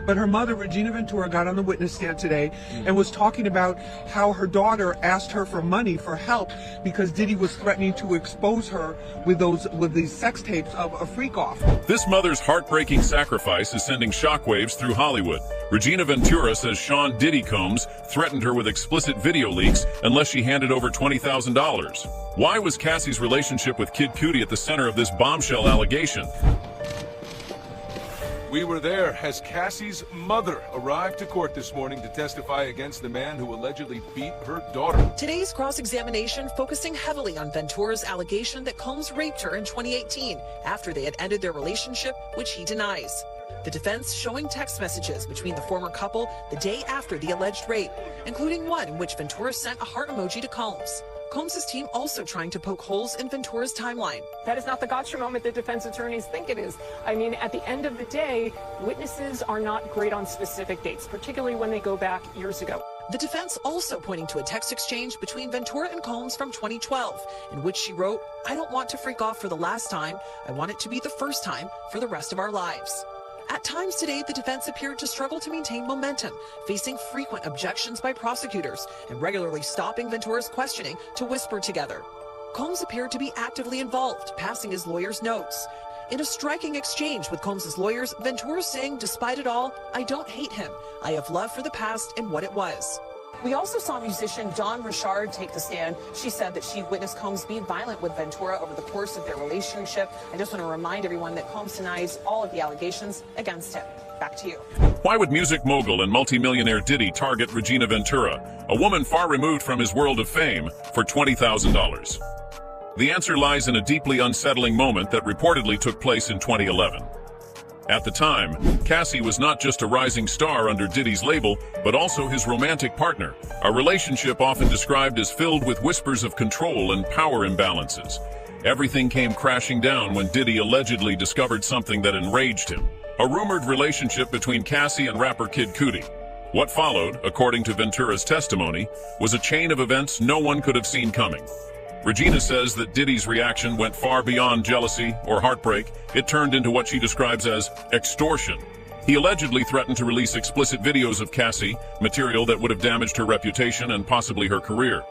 But her mother, Regina Ventura, got on the witness stand today and was talking about how her daughter asked her for money for help because Diddy was threatening to expose her with these sex tapes of a freak off. This mother's heartbreaking sacrifice is sending shockwaves through Hollywood. Regina Ventura says Sean Diddy Combs threatened her with explicit video leaks unless she handed over $20,000. Why was Cassie's relationship with Kid Cudi at the center of this bombshell allegation? We were there as Cassie's mother arrived to court this morning to testify against the man who allegedly beat her daughter. Today's cross-examination focusing heavily on Ventura's allegation that Combs raped her in 2018 after they had ended their relationship, which he denies. The defense showing text messages between the former couple the day after the alleged rape, including one in which Ventura sent a heart emoji to Combs. Combs' team also trying to poke holes in Ventura's timeline. That is not the gotcha moment that defense attorneys think it is. I mean, at the end of the day, witnesses are not great on specific dates, particularly when they go back years ago. The defense also pointing to a text exchange between Ventura and Combs from 2012, in which she wrote, "I don't want to freak off for the last time. I want it to be the first time for the rest of our lives." At times today, the defense appeared to struggle to maintain momentum, facing frequent objections by prosecutors and regularly stopping Ventura's questioning to whisper together. Combs appeared to be actively involved, passing his lawyer's notes. In a striking exchange with Combs' lawyers, Ventura saying, despite it all, "I don't hate him. I have love for the past and what it was." We also saw musician Dawn Richard take the stand. She said that she witnessed Combs be violent with Ventura over the course of their relationship. I just want to remind everyone that Combs denies all of the allegations against him. Back to you. Why would music mogul and multimillionaire Diddy target Regina Ventura, a woman far removed from his world of fame, for $20,000? The answer lies in a deeply unsettling moment that reportedly took place in 2011. At the time, Cassie was not just a rising star under Diddy's label, but also his romantic partner, a relationship often described as filled with whispers of control and power imbalances. Everything came crashing down when Diddy allegedly discovered something that enraged him: a rumored relationship between Cassie and rapper Kid Cudi. What followed, according to Ventura's testimony, was a chain of events no one could have seen coming. Regina says that Diddy's reaction went far beyond jealousy or heartbreak. It turned into what she describes as extortion. He allegedly threatened to release explicit videos of Cassie, material that would have damaged her reputation and possibly her career.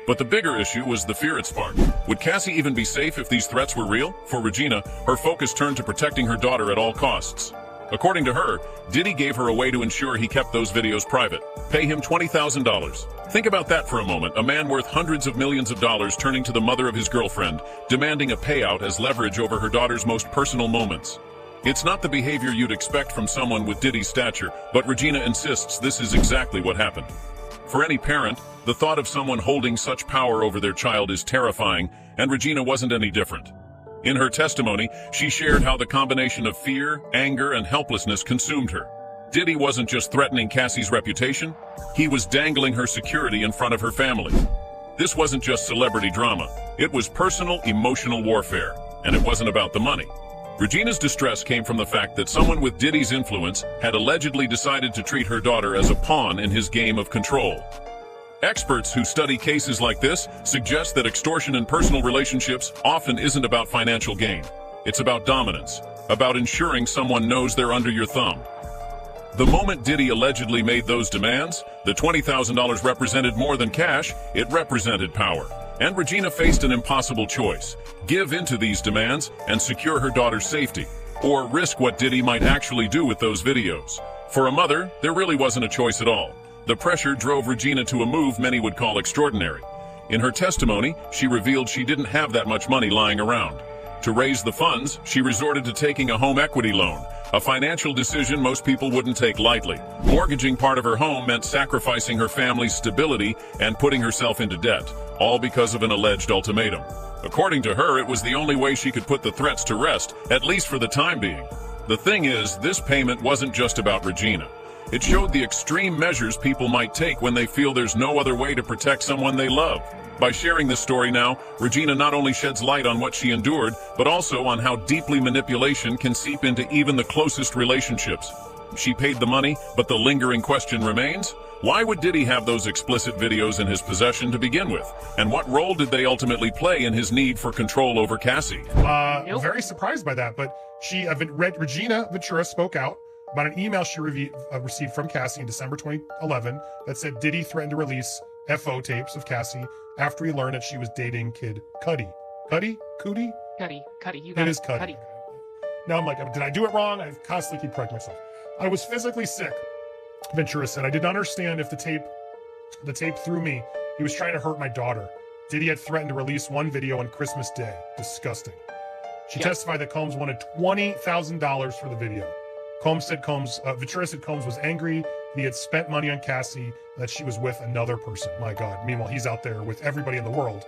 But the bigger issue was the fear it sparked. Would Cassie even be safe if these threats were real? For Regina, her focus turned to protecting her daughter at all costs. According to her, Diddy gave her a way to ensure he kept those videos private. Pay him $20,000. Think about that for a moment. A man worth hundreds of millions of dollars turning to the mother of his girlfriend, demanding a payout as leverage over her daughter's most personal moments. It's not the behavior you'd expect from someone with Diddy's stature, but Regina insists this is exactly what happened. For any parent, the thought of someone holding such power over their child is terrifying, and Regina wasn't any different. In her testimony, she shared how the combination of fear, anger, and helplessness consumed her. Diddy wasn't just threatening Cassie's reputation, he was dangling her security in front of her family. This wasn't just celebrity drama, it was personal, emotional warfare, and it wasn't about the money. Regina's distress came from the fact that someone with Diddy's influence had allegedly decided to treat her daughter as a pawn in his game of control. Experts who study cases like this suggest that extortion in personal relationships often isn't about financial gain. It's about dominance, about ensuring someone knows they're under your thumb. The moment Diddy allegedly made those demands, the $20,000 represented more than cash, it represented power. And Regina faced an impossible choice: give into these demands and secure her daughter's safety, or risk what Diddy might actually do with those videos. For a mother, there really wasn't a choice at all. The pressure drove Regina to a move many would call extraordinary. In her testimony, she revealed she didn't have that much money lying around. To raise the funds, she resorted to taking a home equity loan, a financial decision most people wouldn't take lightly. Mortgaging part of her home meant sacrificing her family's stability and putting herself into debt, all because of an alleged ultimatum. According to her, it was the only way she could put the threats to rest, at least for the time being. The thing is, this payment wasn't just about Regina. It showed the extreme measures people might take when they feel there's no other way to protect someone they love. By sharing this story now, Regina not only sheds light on what she endured, but also on how deeply manipulation can seep into even the closest relationships. She paid the money, but the lingering question remains: why would Diddy have those explicit videos in his possession to begin with? And what role did they ultimately play in his need for control over Cassie? Very surprised by that, but Regina Ventura spoke out. about an email she received from Cassie in December 2011 that said Diddy threatened to release FO tapes of Cassie after he learned that she was dating Kid Cudi. Cudi? Cudi? Cudi. You got it. It is Cudi. Now I'm like, did I do it wrong? I constantly keep correcting myself. I was physically sick, Ventura said. I did not understand if the tape threw me. He was trying to hurt my daughter. Diddy had threatened to release one video on Christmas Day. Disgusting. She testified that Combs wanted $20,000 for the video. Ventura said Combs was angry. He had spent money on Cassie, and that she was with another person. My God. Meanwhile, he's out there with everybody in the world.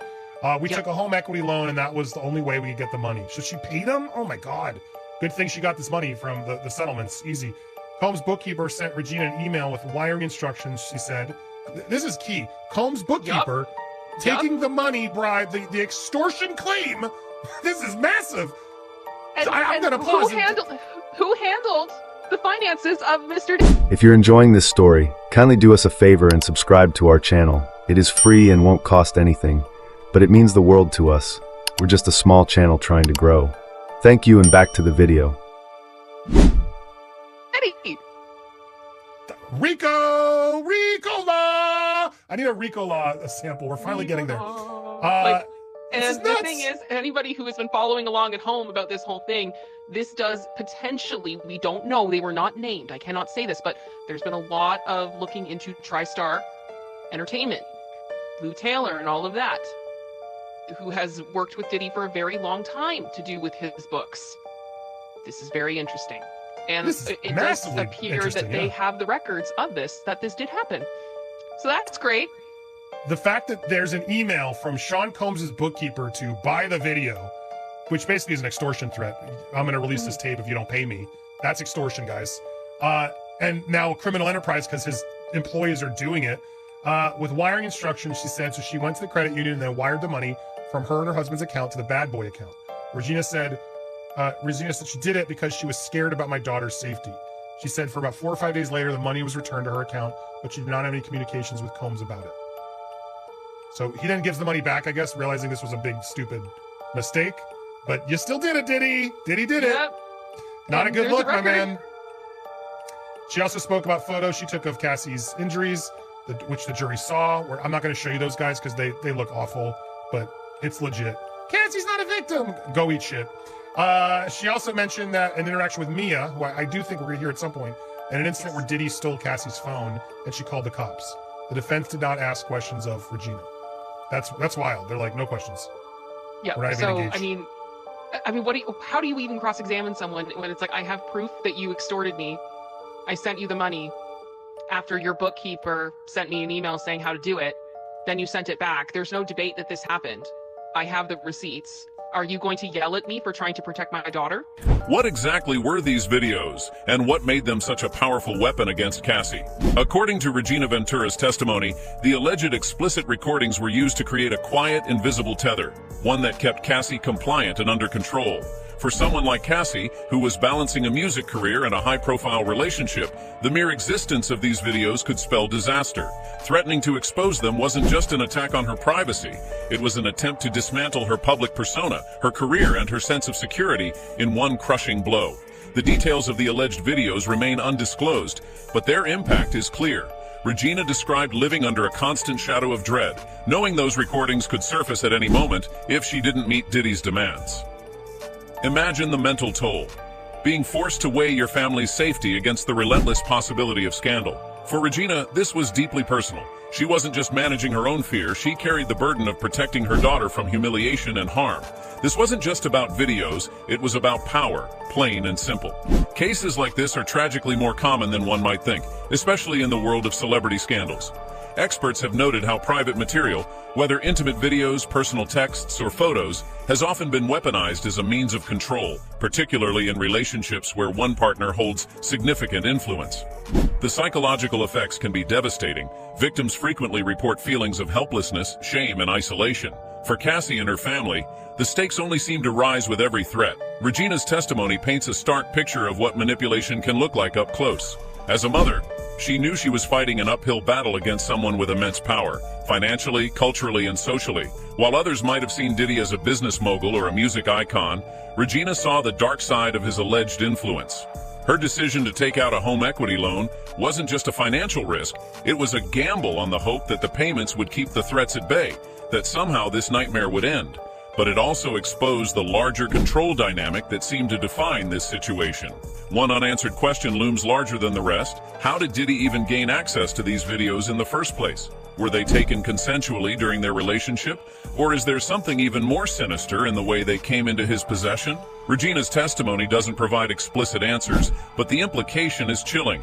We took a home equity loan, and that was the only way we could get the money. So she paid him? Oh my God. Good thing she got this money from the settlements. Easy. Combs' bookkeeper sent Regina an email with wiring instructions, she said. This is key. Combs' bookkeeper taking the money bribe, the extortion claim. This is massive. I'm going to pause. Who handled the finances of Mr. If you're enjoying this story, kindly do us a favor and subscribe to our channel. It is free and won't cost anything, but it means the world to us. We're just a small channel trying to grow. Thank you, and back to the video. Rico Law! I need a Rico Law sample. We're finally getting there. And the thing is, anybody who has been following along at home about this whole thing, this does potentially, we don't know, they were not named, I cannot say this, but there's been a lot of looking into TriStar Entertainment, Lou Taylor and all of that, who has worked with Diddy for a very long time to do with his books. This is very interesting. And it does appear that they have the records of this, that this did happen. So that's great. The fact that there's an email from Sean Combs' bookkeeper to buy the video, which basically is an extortion threat. I'm going to release this tape if you don't pay me. That's extortion, guys. And now criminal enterprise because his employees are doing it. With wiring instructions, she said, so she went to the credit union and then wired the money from her and her husband's account to the bad boy account. Regina said she did it because she was scared about my daughter's safety. She said for about 4 or 5 days later, the money was returned to her account, but she did not have any communications with Combs about it. So he then gives the money back, I guess, realizing this was a big, stupid mistake. But you still did it, Diddy. Diddy did it. Not a good look, my man. She also spoke about photos she took of Cassie's injuries, which the jury saw. I'm not going to show you those guys because they look awful, but it's legit. Cassie's not a victim. Go eat shit. She also mentioned that an interaction with Mia, who I do think we're going to hear at some point, and an incident where Diddy stole Cassie's phone and she called the cops. The defense did not ask questions of Regina. That's wild. They're like, no questions. Yeah. So I mean, how do you even cross-examine someone when it's like, I have proof that you extorted me. I sent you the money after your bookkeeper sent me an email saying how to do it. Then you sent it back. There's no debate that this happened. I have the receipts. Are you going to yell at me for trying to protect my daughter? What exactly were these videos, and what made them such a powerful weapon against Cassie? According to Regina Ventura's testimony, the alleged explicit recordings were used to create a quiet, invisible tether, one that kept Cassie compliant and under control. For someone like Cassie, who was balancing a music career and a high-profile relationship, the mere existence of these videos could spell disaster. Threatening to expose them wasn't just an attack on her privacy. It was an attempt to dismantle her public persona, her career, and her sense of security in one crushing blow. The details of the alleged videos remain undisclosed, but their impact is clear. Regina described living under a constant shadow of dread, knowing those recordings could surface at any moment if she didn't meet Diddy's demands. Imagine the mental toll. Being forced to weigh your family's safety against the relentless possibility of scandal. For Regina, this was deeply personal. She wasn't just managing her own fear, she carried the burden of protecting her daughter from humiliation and harm. This wasn't just about videos, it was about power, plain and simple. Cases like this are tragically more common than one might think, especially in the world of celebrity scandals. Experts have noted how private material, whether intimate videos, personal texts, or photos, has often been weaponized as a means of control, particularly in relationships where one partner holds significant influence. The psychological effects can be devastating. Victims frequently report feelings of helplessness, shame, and isolation. For Cassie and her family, the stakes only seem to rise with every threat. Regina's testimony paints a stark picture of what manipulation can look like up close. As a mother, she knew she was fighting an uphill battle against someone with immense power, financially, culturally, and socially. While others might have seen Diddy as a business mogul or a music icon, Regina saw the dark side of his alleged influence. Her decision to take out a home equity loan wasn't just a financial risk, it was a gamble on the hope that the payments would keep the threats at bay, that somehow this nightmare would end. But it also exposed the larger control dynamic that seemed to define this situation. One unanswered question looms larger than the rest. How did Diddy even gain access to these videos in the first place? Were they taken consensually during their relationship? Or is there something even more sinister in the way they came into his possession? Regina's testimony doesn't provide explicit answers, but the implication is chilling.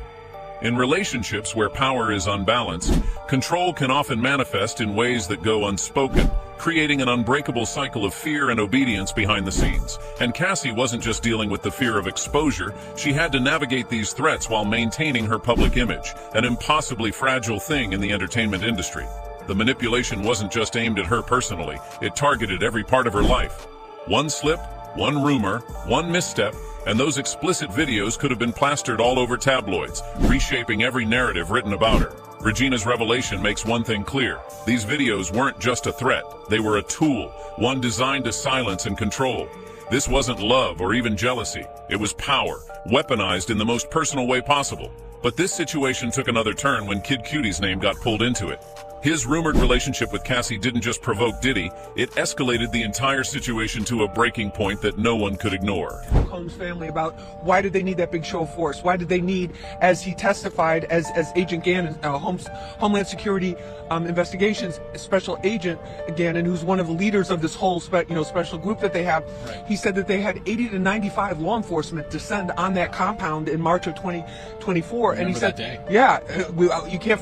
In relationships where power is unbalanced, control can often manifest in ways that go unspoken, creating an unbreakable cycle of fear and obedience behind the scenes. And Cassie wasn't just dealing with the fear of exposure, she had to navigate these threats while maintaining her public image, an impossibly fragile thing in the entertainment industry. The manipulation wasn't just aimed at her personally, it targeted every part of her life. One slip, one rumor, one misstep, and those explicit videos could have been plastered all over tabloids, reshaping every narrative written about her. Regina's revelation makes one thing clear. These videos weren't just a threat, they were a tool, one designed to silence and control. This wasn't love or even jealousy, it was power, weaponized in the most personal way possible. But this situation took another turn when Kid Cudi's name got pulled into it. His rumored relationship with Cassie didn't just provoke Diddy, it escalated the entire situation to a breaking point that no one could ignore. Combs family about why did they need that big show of force? Why did they need, as he testified, as Agent Gannon, Homeland Security Investigations Special Agent Gannon, who's one of the leaders of this whole special group that they have, he said that they had 80 to 95 law enforcement descend on that compound in March of 2024, and he said, yeah,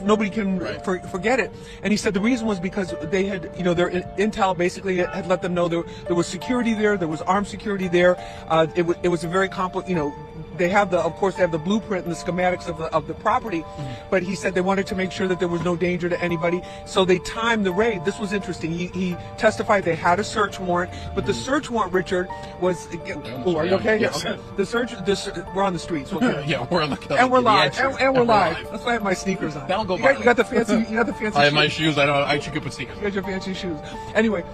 nobody can forget it. And he said the reason was because they had, their intel basically had let them know there was security there was armed security there. It was a very complicated, they have of course they have the blueprint and the schematics of the property, but he said they wanted to make sure that there was no danger to anybody, so they timed the raid. This was interesting. He testified they had a search warrant, but the search warrant, Richard, was, are you okay? Yes. Okay. The search, we're on the streets. Okay. Yeah, we're on the and we're live. And we're live. That's why I have my sneakers on. That'll go you got the fancy. You got the fancy. I have my shoes. I should go put sneakers. You got your fancy shoes. Anyway,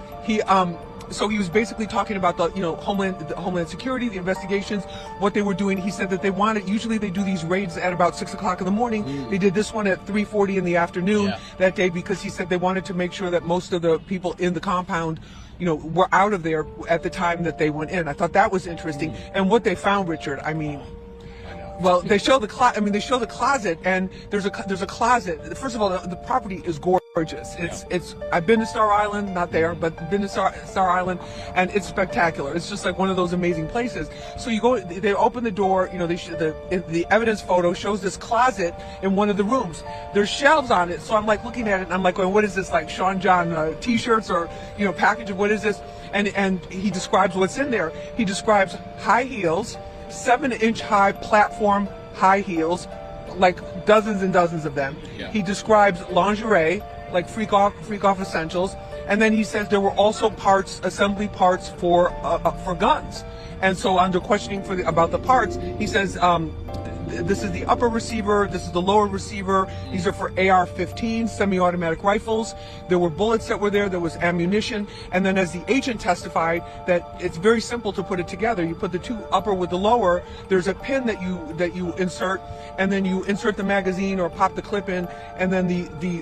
so he was basically talking about the Homeland Security, the investigations, what they were doing. He said that they wanted, usually they do these raids at about 6 o'clock in the morning. They did this one at 3:40 in the afternoon that day because he said they wanted to make sure that most of the people in the compound were out of there at the time that they went in. I thought that was interesting. And what they found, Richard, well, they show the closet, and there's a closet. First of all, the property is gorgeous. It's I've been to Star Island, not there, but been to Star Island, and it's spectacular. It's just like one of those amazing places. So you go, they open the door, the evidence photo shows this closet in one of the rooms. There's shelves on it, so I'm like looking at it, and I'm like going, what is this, like Sean John t-shirts or package of what is this? And he describes what's in there. He describes high heels, 7-inch high platform high heels, like dozens and dozens of them. He describes lingerie, like freak off essentials, and then he says there were also assembly parts for guns. And so under questioning about the parts, he says this is the upper receiver, this is the lower receiver, these are for AR-15 semi-automatic rifles. There were bullets that were there was ammunition, and then as the agent testified that it's very simple to put it together. You put the two upper with the lower, there's a pin that you insert, and then you insert the magazine or pop the clip in, and then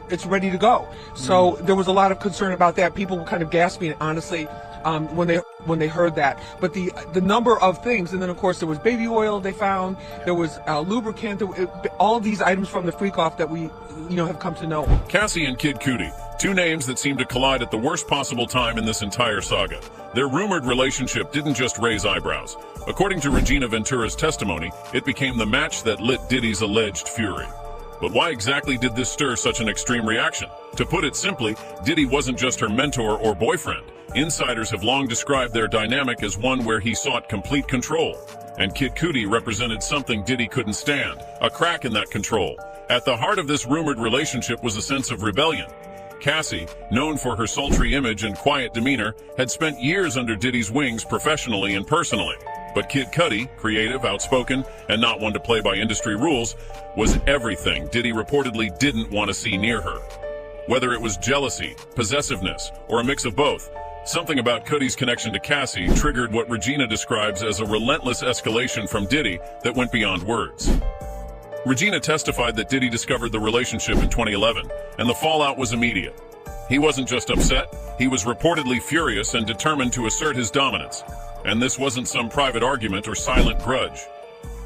it's ready to go. So there was a lot of concern about that. People were kind of gasping, honestly, when they heard that. But the number of things, and then of course there was baby oil they found, there was lubricant, all of these items from the freak off that we have come to know. Cassie and Kid Cudi, two names that seem to collide at the worst possible time in this entire saga. Their rumored relationship didn't just raise eyebrows. According to Regina Ventura's testimony, it became the match that lit Diddy's alleged fury. But why exactly did this stir such an extreme reaction? To put it simply, Diddy wasn't just her mentor or boyfriend. Insiders have long described their dynamic as one where he sought complete control. And Kid Cudi represented something Diddy couldn't stand, a crack in that control. At the heart of this rumored relationship was a sense of rebellion. Cassie, known for her sultry image and quiet demeanor, had spent years under Diddy's wings professionally and personally. But Kid Cudi, creative, outspoken, and not one to play by industry rules, was everything Diddy reportedly didn't want to see near her. Whether it was jealousy, possessiveness, or a mix of both, Something about Cudi's connection to Cassie triggered what Regina describes as a relentless escalation from Diddy that went beyond words. Regina testified that Diddy discovered the relationship in 2011, and the fallout was immediate. He wasn't just upset, he was reportedly furious and determined to assert his dominance. And this wasn't some private argument or silent grudge.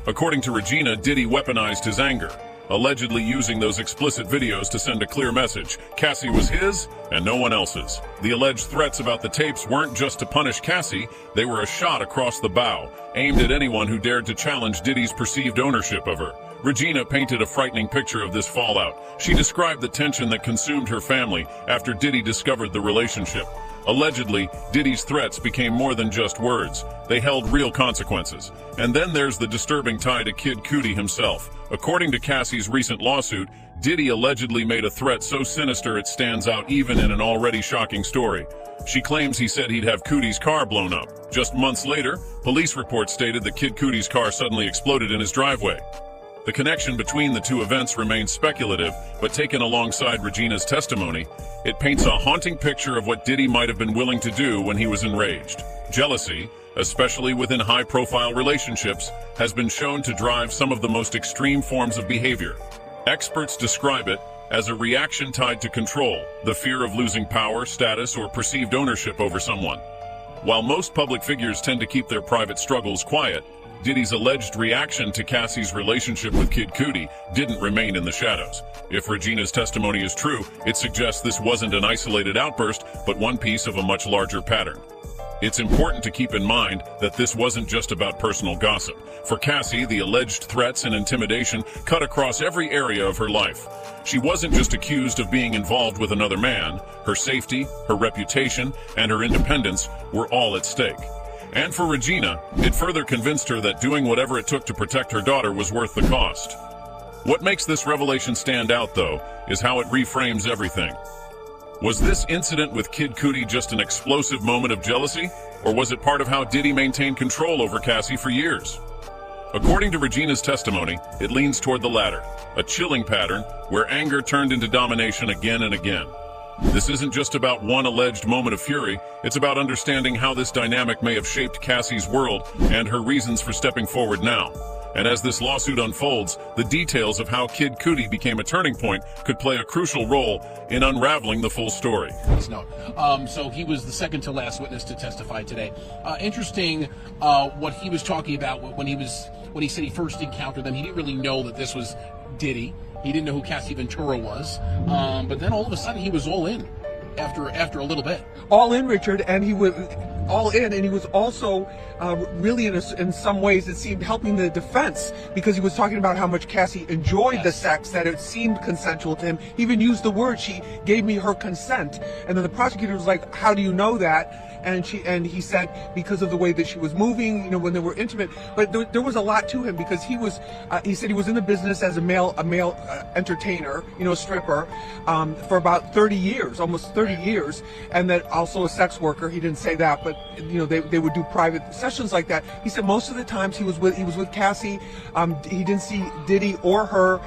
According to Regina, Diddy weaponized his anger, allegedly using those explicit videos to send a clear message. Cassie was his and no one else's. The alleged threats about the tapes weren't just to punish Cassie, they were a shot across the bow, aimed at anyone who dared to challenge Diddy's perceived ownership of her. Regina painted a frightening picture of this fallout. She described the tension that consumed her family after Diddy discovered the relationship. Allegedly, Diddy's threats became more than just words. They held real consequences. And then there's the disturbing tie to Kid Cudi himself. According to Cassie's recent lawsuit, Diddy allegedly made a threat so sinister it stands out even in an already shocking story. She claims he said he'd have Cudi's car blown up. Just months later, police reports stated that Kid Cudi's car suddenly exploded in his driveway. The connection between the two events remains speculative, but taken alongside Regina's testimony, it paints a haunting picture of what Diddy might have been willing to do when he was enraged. Jealousy, especially within high-profile relationships, has been shown to drive some of the most extreme forms of behavior. Experts describe it as a reaction tied to control, the fear of losing power, status, or perceived ownership over someone. While most public figures tend to keep their private struggles quiet, Diddy's alleged reaction to Cassie's relationship with Kid Cudi didn't remain in the shadows. If Regina's testimony is true, it suggests this wasn't an isolated outburst, but one piece of a much larger pattern. It's important to keep in mind that this wasn't just about personal gossip. For Cassie, the alleged threats and intimidation cut across every area of her life. She wasn't just accused of being involved with another man. Her safety, her reputation, and her independence were all at stake. And for Regina, it further convinced her that doing whatever it took to protect her daughter was worth the cost. What makes this revelation stand out, though, is how it reframes everything. Was this incident with Kid Cudi just an explosive moment of jealousy, or was it part of how Diddy maintained control over Cassie for years? According to Regina's testimony, it leans toward the latter, a chilling pattern where anger turned into domination again and again. This isn't just about one alleged moment of fury, it's about understanding how this dynamic may have shaped Cassie's world and her reasons for stepping forward now. And as this lawsuit unfolds, the details of how Kid Cudi became a turning point could play a crucial role in unraveling the full story. So he was the second to last witness to testify today. Interesting what he was talking about when he said he first encountered them. He didn't really know that this was Diddy. He didn't know who Cassie Ventura was, but then all of a sudden he was all in after a little bit. All in, Richard, and he was all in, and he was also really in some ways it seemed helping the defense, because he was talking about how much Cassie enjoyed the sex, that it seemed consensual to him. He even used the word, she gave me her consent, and then the prosecutor was like, how do you know that? And he said because of the way that she was moving, you know, when they were intimate. But there was a lot to him, because he said he was in the business as a male entertainer, you know, a stripper, for about 30 years, almost 30 years, and that also a sex worker. He didn't say that, but you know, they would do private sessions like that. He said most of the times he was with Cassie. He didn't see Diddy or her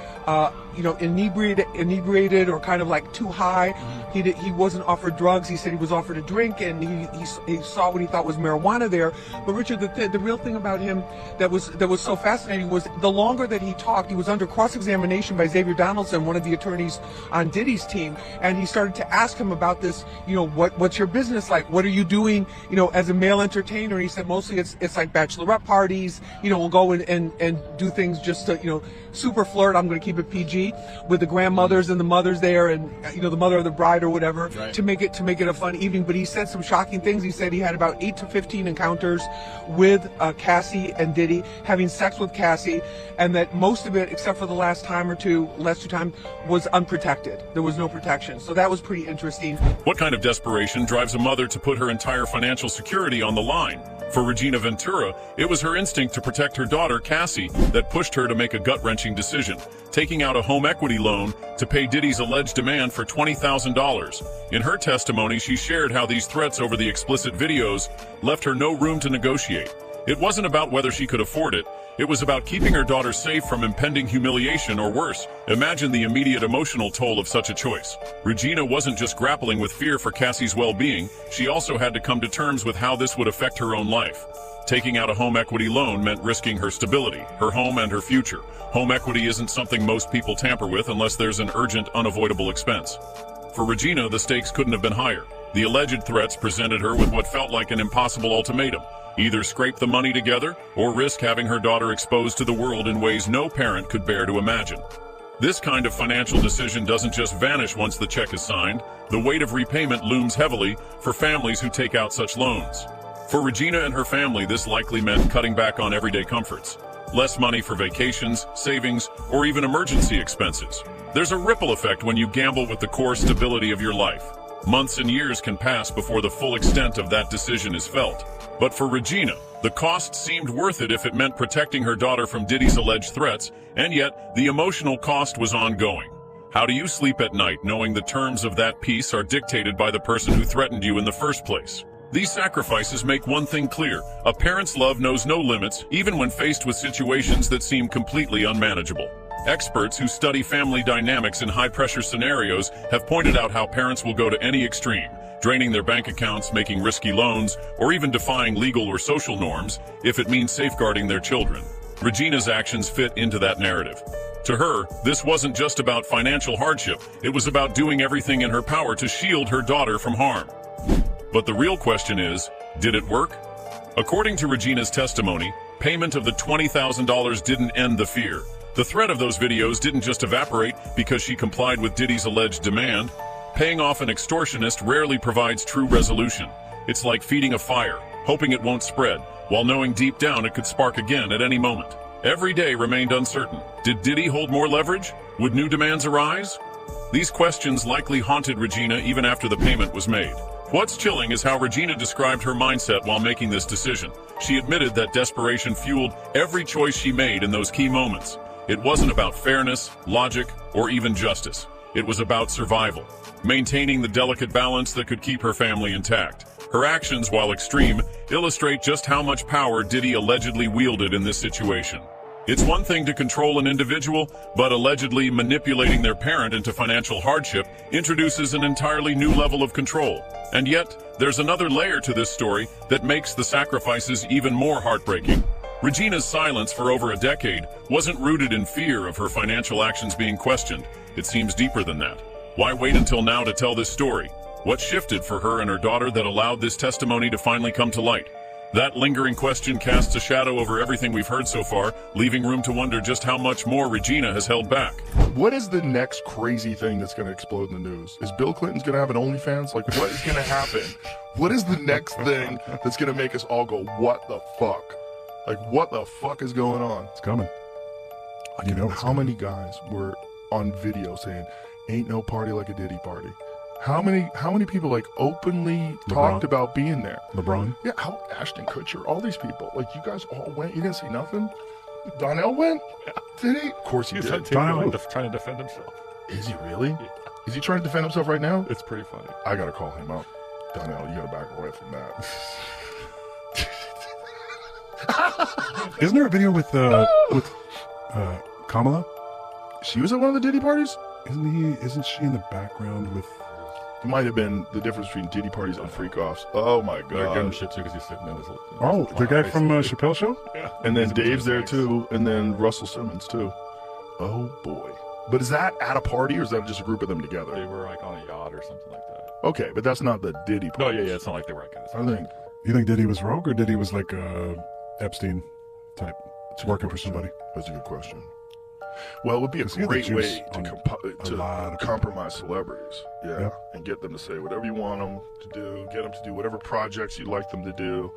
you know, inebriated or kind of like too high. He wasn't offered drugs. He said he was offered a drink, and he saw what he thought was marijuana there. But Richard, the real thing about him that was so fascinating was the longer that he talked, he was under cross-examination by Xavier Donaldson, one of the attorneys on Diddy's team, and he started to ask him about this, you know, what's your business like? What are you doing, you know, as a male entertainer? He said mostly it's like bachelorette parties, you know, we'll go and do things just to, you know, super flirt. I'm going to keep it PG, with the grandmothers and the mothers there, and you know, the mother of the bride or whatever, right, to make it a fun evening. But he said some shocking things. He said he had about 8 to 15 encounters with Cassie and Diddy, having sex with Cassie, and that most of it, except for the last two times, was unprotected. There was no protection. So that was pretty interesting. What kind of desperation drives a mother to put her entire financial security on the line? For Regina Ventura, it was her instinct to protect her daughter, Cassie, that pushed her to make a gut-wrenching decision, taking out a home equity loan to pay Diddy's alleged demand for $20,000. In her testimony, she shared how these threats over the explicit videos left her no room to negotiate. It wasn't about whether she could afford it, It was about keeping her daughter safe from impending humiliation or worse. Imagine the immediate emotional toll of such a choice. Regina wasn't just grappling with fear for Cassie's well-being, she also had to come to terms with how this would affect her own life. Taking out a home equity loan meant risking her stability, her home, and her future. Home equity isn't something most people tamper with unless there's an urgent, unavoidable expense. For Regina, the stakes couldn't have been higher. The alleged threats presented her with what felt like an impossible ultimatum. Either scrape the money together, or risk having her daughter exposed to the world in ways no parent could bear to imagine. This kind of financial decision doesn't just vanish once the check is signed. The weight of repayment looms heavily for families who take out such loans. For Regina and her family, this likely meant cutting back on everyday comforts. Less money for vacations, savings, or even emergency expenses. There's a ripple effect when you gamble with the core stability of your life. Months and years can pass before the full extent of that decision is felt. But for Regina, the cost seemed worth it if it meant protecting her daughter from Diddy's alleged threats, and yet the emotional cost was ongoing. How do you sleep at night knowing the terms of that peace are dictated by the person who threatened you in the first place? These sacrifices make one thing clear: a parent's love knows no limits, even when faced with situations that seem completely unmanageable. Experts who study family dynamics in high-pressure scenarios have pointed out how parents will go to any extreme, draining their bank accounts, making risky loans, or even defying legal or social norms if it means safeguarding their children. Regina's actions fit into that narrative. To her, this wasn't just about financial hardship, it was about doing everything in her power to shield her daughter from harm. But the real question is, did it work? According to Regina's testimony, payment of the $20,000 didn't end the fear. The threat of those videos didn't just evaporate because she complied with Diddy's alleged demand. Paying off an extortionist rarely provides true resolution. It's like feeding a fire, hoping it won't spread, while knowing deep down it could spark again at any moment. Every day remained uncertain. Did Diddy hold more leverage? Would new demands arise? These questions likely haunted Regina even after the payment was made. What's chilling is how Regina described her mindset while making this decision. She admitted that desperation fueled every choice she made in those key moments. It wasn't about fairness, logic, or even justice. It was about survival, maintaining the delicate balance that could keep her family intact. Her actions, while extreme, illustrate just how much power Diddy allegedly wielded in this situation. It's one thing to control an individual, but allegedly manipulating their parent into financial hardship introduces an entirely new level of control. And yet, there's another layer to this story that makes the sacrifices even more heartbreaking. Regina's silence for over a decade wasn't rooted in fear of her financial actions being questioned. It seems deeper than that. Why wait until now to tell this story? What shifted for her and her daughter that allowed this testimony to finally come to light? That lingering question casts a shadow over everything we've heard so far, leaving room to wonder just how much more Regina has held back. What is the next crazy thing that's going to explode in the news? Is Bill Clinton's going to have an OnlyFans? Like, what is going to happen? What is the next thing that's going to make us all go, what the fuck? Like, what the fuck is going on? It's coming. You know, how many guys were on video saying, ain't no party like a Diddy party? How many people like openly talked about being there? LeBron? Yeah, how Ashton Kutcher, all these people. Like, you guys all went, you didn't see nothing? Donnell went? Did he? Of course he did. Trying to defend himself. Is he really? Yeah. Is he trying to defend himself right now? It's pretty funny. I gotta call him up. Donnell, you gotta back away from that. Isn't there a video with Kamala? She was at one of the Diddy parties? Isn't she in the background with... It might have been the difference between Diddy parties and freak-offs. Oh my god. They're giving him shit too because he's sitting in his... Oh, the guy from Chappelle Show? Yeah. And then Dave's there too, and then Russell Simmons too. Oh boy. But is that at a party or is that just a group of them together? They were like on a yacht or something like that. Okay, but that's not the Diddy party. No, yeah, it's not like they were like I think... You think Diddy was rogue or Diddy was like Epstein type, working for somebody? That's a good question. Well, it would be a great way to compromise celebrities, yeah, and get them to say whatever you want them to do, get them to do whatever projects you'd like them to do.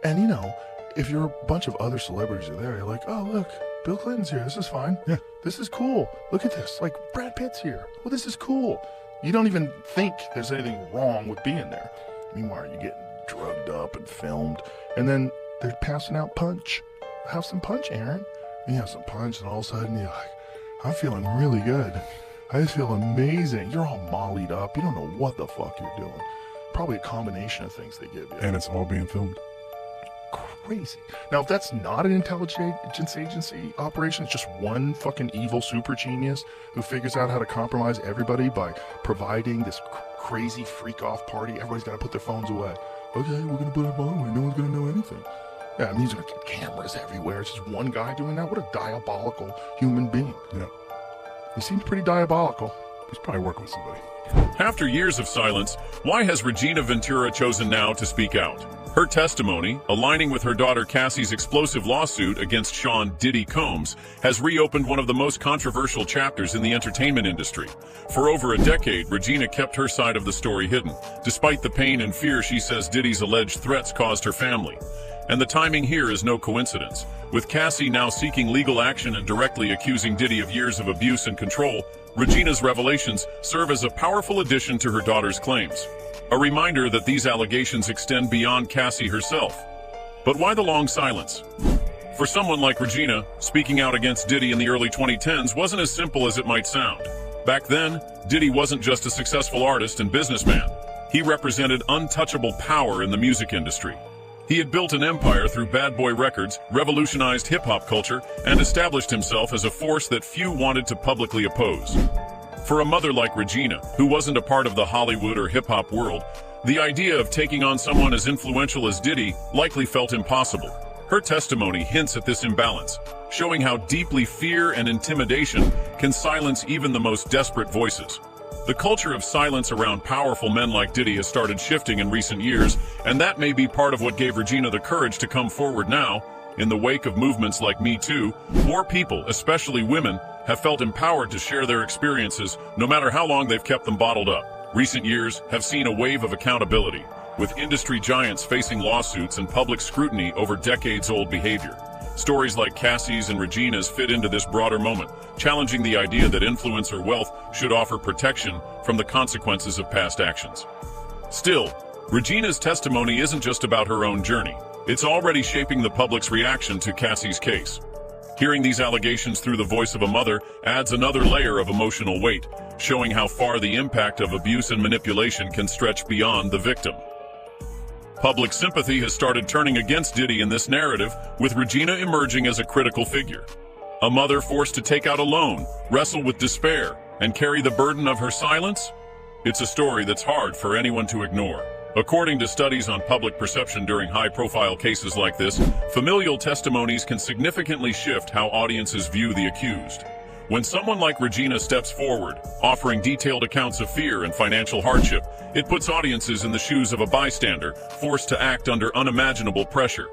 And you know, if you're a bunch of other celebrities are there, you're like, oh look, Bill Clinton's here, this is fine. Yeah. This is cool. Look at this, like Brad Pitt's here. Well, this is cool. You don't even think there's anything wrong with being there. Meanwhile, you're getting drugged up and filmed, and then they're passing out punch. Have some punch, Aaron. And you have some punch, and all of a sudden you're like, I'm feeling really good. I just feel amazing. You're all mollied up. You don't know what the fuck you're doing. Probably a combination of things they give you. And it's all being filmed. crazy. Now, if that's not an intelligence agency operation, it's just one fucking evil super genius who figures out how to compromise everybody by providing this crazy freak-off party. Everybody's got to put their phones away. Okay, we're going to put our phone away. No one's going to know anything. Yeah, I mean, he's going to get cameras everywhere. It's just one guy doing that. What a diabolical human being. Yeah. He seems pretty diabolical. He's probably working with somebody. After years of silence, why has Regina Ventura chosen now to speak out? Her testimony, aligning with her daughter Cassie's explosive lawsuit against Sean Diddy Combs, has reopened one of the most controversial chapters in the entertainment industry. For over a decade, Regina kept her side of the story hidden, despite the pain and fear she says Diddy's alleged threats caused her family. And the timing here is no coincidence. With Cassie now seeking legal action and directly accusing Diddy of years of abuse and control, Regina's revelations serve as a powerful addition to her daughter's claims. A reminder that these allegations extend beyond Cassie herself. But why the long silence? For someone like Regina, speaking out against Diddy in the early 2010s wasn't as simple as it might sound. Back then, Diddy wasn't just a successful artist and businessman. He represented untouchable power in the music industry. He had built an empire through Bad Boy Records, revolutionized hip-hop culture, and established himself as a force that few wanted to publicly oppose. For a mother like Regina, who wasn't a part of the Hollywood or hip-hop world, the idea of taking on someone as influential as Diddy likely felt impossible. Her testimony hints at this imbalance, showing how deeply fear and intimidation can silence even the most desperate voices. The culture of silence around powerful men like Diddy has started shifting in recent years, and that may be part of what gave Regina the courage to come forward now. In the wake of movements like Me Too, more people, especially women, have felt empowered to share their experiences, no matter how long they've kept them bottled up. Recent years have seen a wave of accountability, with industry giants facing lawsuits and public scrutiny over decades-old behavior. Stories like Cassie's and Regina's fit into this broader moment, challenging the idea that influence or wealth should offer protection from the consequences of past actions. Still, Regina's testimony isn't just about her own journey. It's already shaping the public's reaction to Cassie's case. Hearing these allegations through the voice of a mother adds another layer of emotional weight, showing how far the impact of abuse and manipulation can stretch beyond the victim. Public sympathy has started turning against Diddy in this narrative, with Regina emerging as a critical figure. A mother forced to take out a loan, wrestle with despair, and carry the burden of her silence? It's a story that's hard for anyone to ignore. According to studies on public perception during high-profile cases like this, familial testimonies can significantly shift how audiences view the accused. When someone like Regina steps forward, offering detailed accounts of fear and financial hardship, it puts audiences in the shoes of a bystander, forced to act under unimaginable pressure.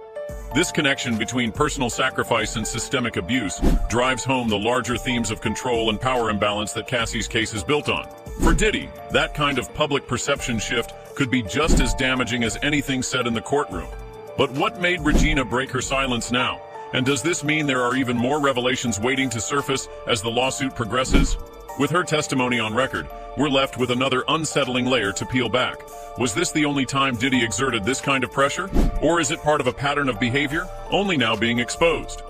This connection between personal sacrifice and systemic abuse drives home the larger themes of control and power imbalance that Cassie's case is built on. For Diddy, that kind of public perception shift could be just as damaging as anything said in the courtroom. But what made Regina break her silence now? And does this mean there are even more revelations waiting to surface as the lawsuit progresses? With her testimony on record, we're left with another unsettling layer to peel back. Was this the only time Diddy exerted this kind of pressure? Or is it part of a pattern of behavior, only now being exposed?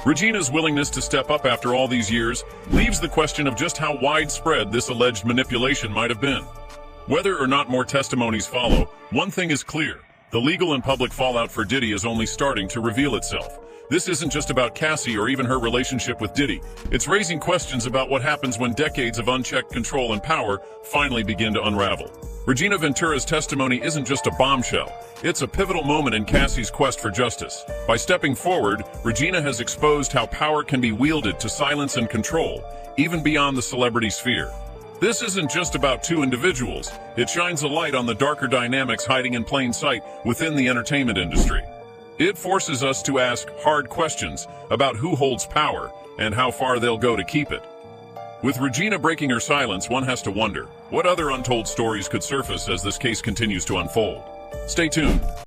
Regina's willingness to step up after all these years leaves the question of just how widespread this alleged manipulation might have been. Whether or not more testimonies follow, one thing is clear: the legal and public fallout for Diddy is only starting to reveal itself. This isn't just about Cassie or even her relationship with Diddy. It's raising questions about what happens when decades of unchecked control and power finally begin to unravel. Regina Ventura's testimony isn't just a bombshell. It's a pivotal moment in Cassie's quest for justice. By stepping forward, Regina has exposed how power can be wielded to silence and control, even beyond the celebrity sphere. This isn't just about two individuals. It shines a light on the darker dynamics hiding in plain sight within the entertainment industry. It forces us to ask hard questions about who holds power and how far they'll go to keep it. With Regina breaking her silence, one has to wonder, what other untold stories could surface as this case continues to unfold? Stay tuned.